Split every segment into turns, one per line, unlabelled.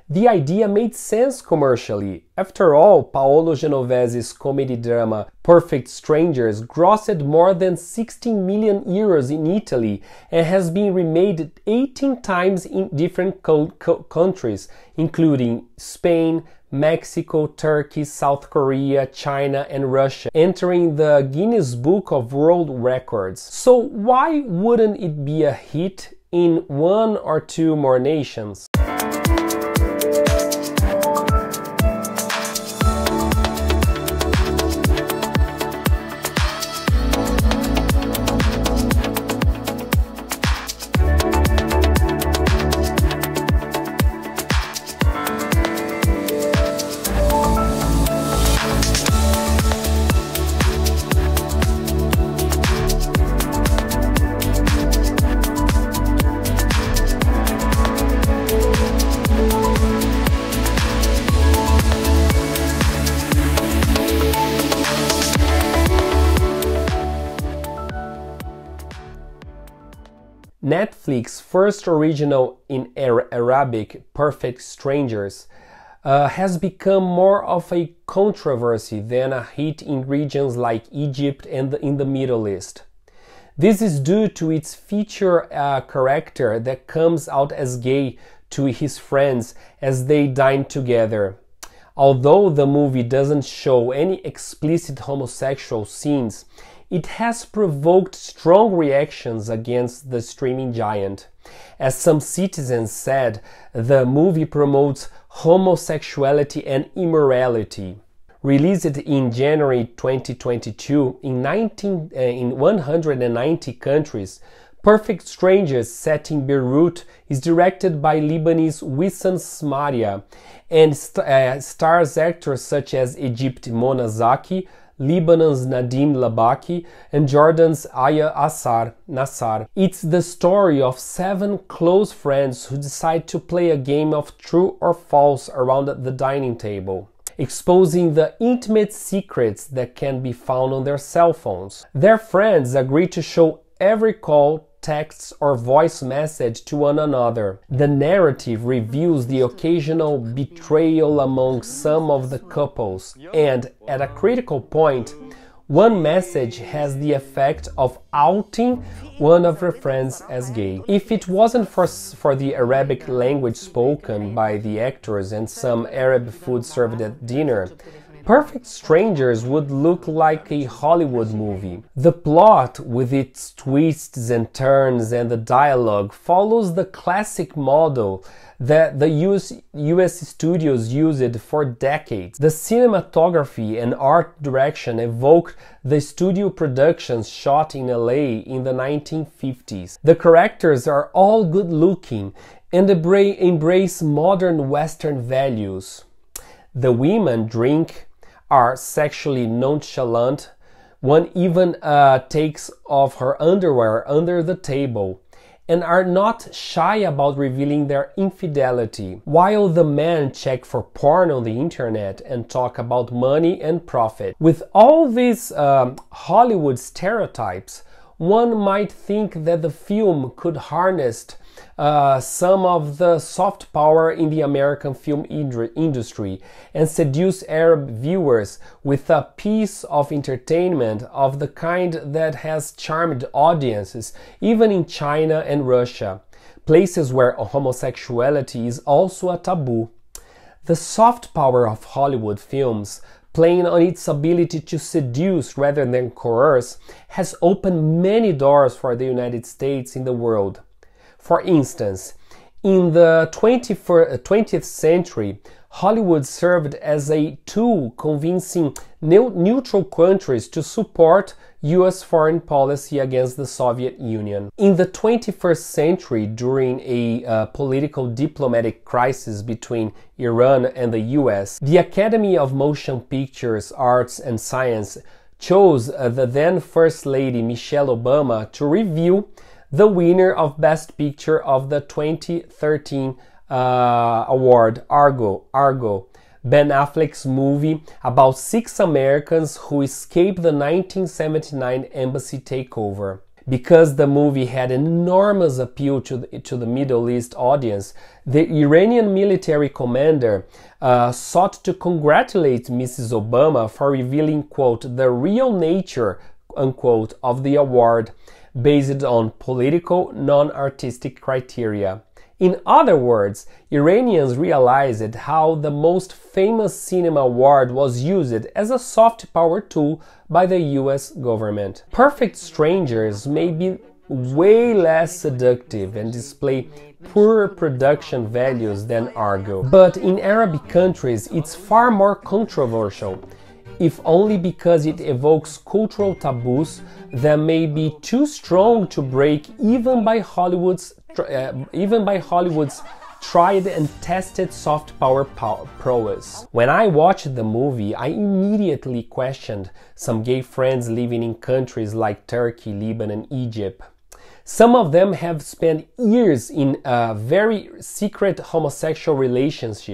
The idea made sense commercially. After all, Paolo Genovese's comedy drama Perfect Strangers grossed more than 16 million euros in Italy and has been remade 18 times in different countries, including Spain, Mexico, Turkey, South Korea, China, and Russia, entering the Guinness Book of World Records. So why wouldn't it be a hit in one or two more nations? Netflix's first original in Arabic, Perfect Strangers, has become more of a controversy than a hit in regions like Egypt and in the Middle East. This is due to its feature character that comes out as gay to his friends as they dine together. Although the movie doesn't show any explicit homosexual scenes, it has provoked strong reactions against the streaming giant. As some citizens said, the movie promotes homosexuality and immorality. Released in January 2022 in 190 countries, Perfect Strangers, set in Beirut, is directed by Lebanese Wissam Smaria and stars actors such as Egypt's Mona Zaki, Lebanon's Nadim Labaki, and Jordan's Aya Nassar. It's the story of 7 close friends who decide to play a game of true or false around the dining table, exposing the intimate secrets that can be found on their cell phones. Their friends agree to show every call, text, or voice message to one another. The narrative reveals the occasional betrayal among some of the couples, and at a critical point, one message has the effect of outing one of her friends as gay. If it wasn't for the Arabic language spoken by the actors and some Arab food served at dinner, Perfect Strangers would look like a Hollywood movie. The plot, with its twists and turns and the dialogue, follows the classic model that the US studios used for decades. The cinematography and art direction evoked the studio productions shot in LA in the 1950s. The characters are all good-looking and embrace modern Western values. The women drink, are sexually nonchalant. One even takes off her underwear under the table, and are not shy about revealing their infidelity, while the men check for porn on the internet and talk about money and profit. With all these Hollywood stereotypes, one might think that the film could harness some of the soft power in the American film industry and seduce Arab viewers with a piece of entertainment of the kind that has charmed audiences even in China and Russia, places where homosexuality is also a taboo. The soft power of Hollywood films, playing on its ability to seduce rather than coerce, has opened many doors for the United States in the world. For instance, in the 20th century, Hollywood served as a tool convincing neutral countries to support US foreign policy against the Soviet Union. In the 21st century, during a political diplomatic crisis between Iran and the US, the Academy of Motion Pictures, Arts and Science chose the then First Lady Michelle Obama to review the winner of Best Picture of the 2013 award, Argo, Ben Affleck's movie about 6 Americans who escaped the 1979 embassy takeover. Because the movie had enormous appeal to the Middle East audience, the Iranian military commander sought to congratulate Mrs. Obama for revealing, quote, the real nature, unquote, of the award based on political, non-artistic criteria. In other words, Iranians realized how the most famous cinema award was used as a soft power tool by the US government. Perfect Strangers may be way less seductive and display poorer production values than Argo. But in Arabic countries, it's far more controversial, if only because it evokes cultural taboos that may be too strong to break even by Hollywood's tried and tested soft power prowess. When I watched the movie, I immediately questioned some gay friends living in countries like Turkey, Lebanon, and Egypt. Some of them have spent years in very secret homosexual relations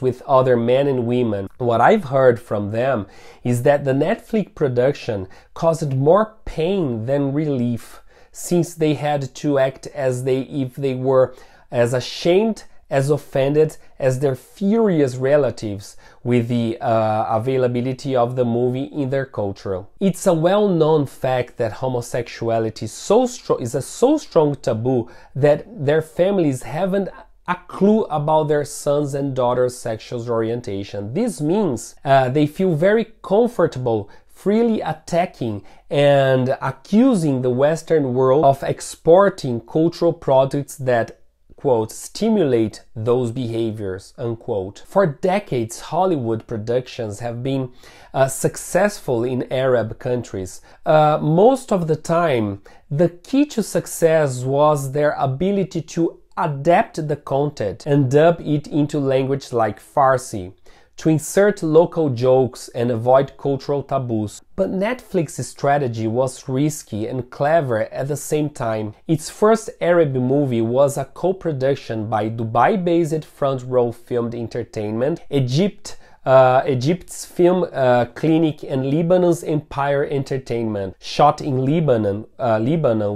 with other men and women. What I've heard from them is that the Netflix production caused more pain than relief, since they had to act as if they were as ashamed, as offended as their furious relatives with the availability of the movie in their culture. It's a well-known fact that homosexuality is a so strong taboo that their families haven't a clue about their sons and daughters' sexual orientation. This means they feel very comfortable freely attacking and accusing the Western world of exporting cultural products that, quote, stimulate those behaviors, unquote. For decades, Hollywood productions have been successful in Arab countries. Most of the time, the key to success was their ability to adapt the content and dub it into language like Farsi, to insert local jokes and avoid cultural taboos. But Netflix's strategy was risky and clever at the same time. Its first Arab movie was a co-production by Dubai-based Front Row Filmed Entertainment, Egypt's Film Clinic, and Lebanon's Empire Entertainment, shot in Lebanon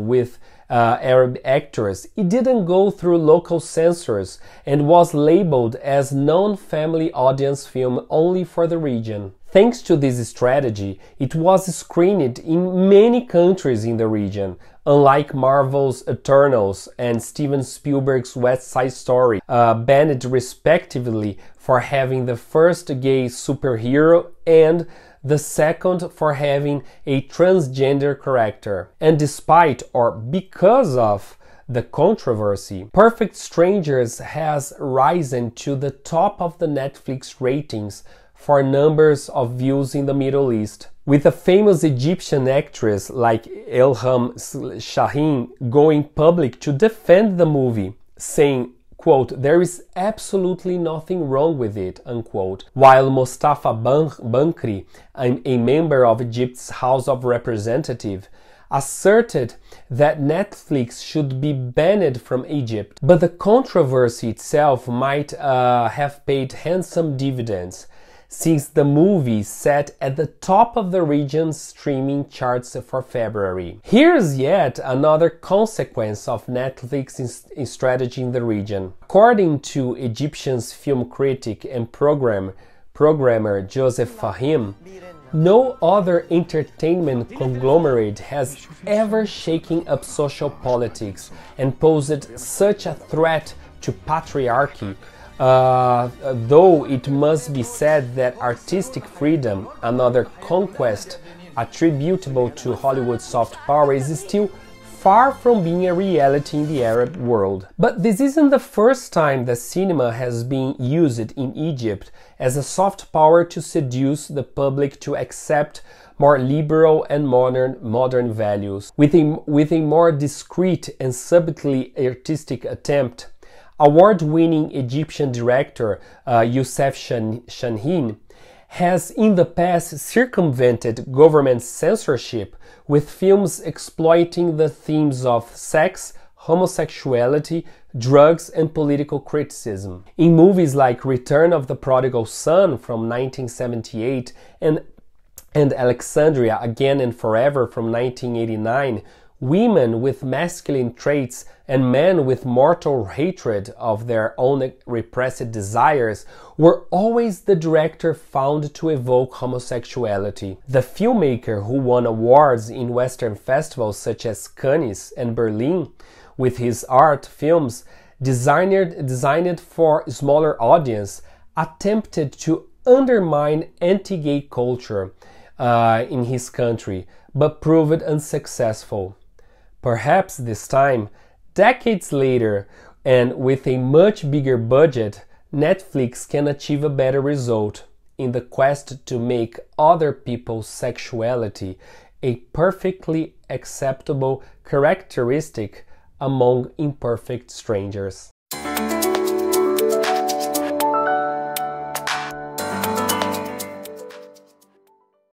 with Arab actors. It didn't go through local censors and was labeled as non-family audience film only for the region. Thanks to this strategy, it was screened in many countries in the region, unlike Marvel's Eternals and Steven Spielberg's West Side Story, banned respectively for having the first gay superhero and the second for having a transgender character. And despite or because of the controversy, Perfect Strangers has risen to the top of the Netflix ratings for numbers of views in the Middle East, with a famous Egyptian actress like Elham Shaheen going public to defend the movie, saying, quote, there is absolutely nothing wrong with it, unquote, while Mustafa Bankri, a member of Egypt's House of Representatives, asserted that Netflix should be banned from Egypt. But the controversy itself might have paid handsome dividends, since the movie sat at the top of the region's streaming charts for February. Here's yet another consequence of Netflix's strategy in the region. According to Egyptian film critic and programmer Joseph Fahim, no other entertainment conglomerate has ever shaken up social politics and posed such a threat to patriarchy. Though it must be said that artistic freedom, another conquest attributable to Hollywood soft power, is still far from being a reality in the Arab world. But this isn't the first time that cinema has been used in Egypt as a soft power to seduce the public to accept more liberal and modern values. With a more discreet and subtly artistic attempt, award-winning Egyptian director Youssef Chahine has in the past circumvented government censorship with films exploiting the themes of sex, homosexuality, drugs, and political criticism. In movies like Return of the Prodigal Son from 1978 and and Alexandria Again and Forever from 1989, women with masculine traits and men with mortal hatred of their own repressed desires were always the director found to evoke homosexuality. The filmmaker who won awards in Western festivals such as Cannes and Berlin with his art films designed for a smaller audience attempted to undermine anti-gay culture in his country, but proved unsuccessful. Perhaps this time, decades later, and with a much bigger budget, Netflix can achieve a better result in the quest to make other people's sexuality a perfectly acceptable characteristic among imperfect strangers.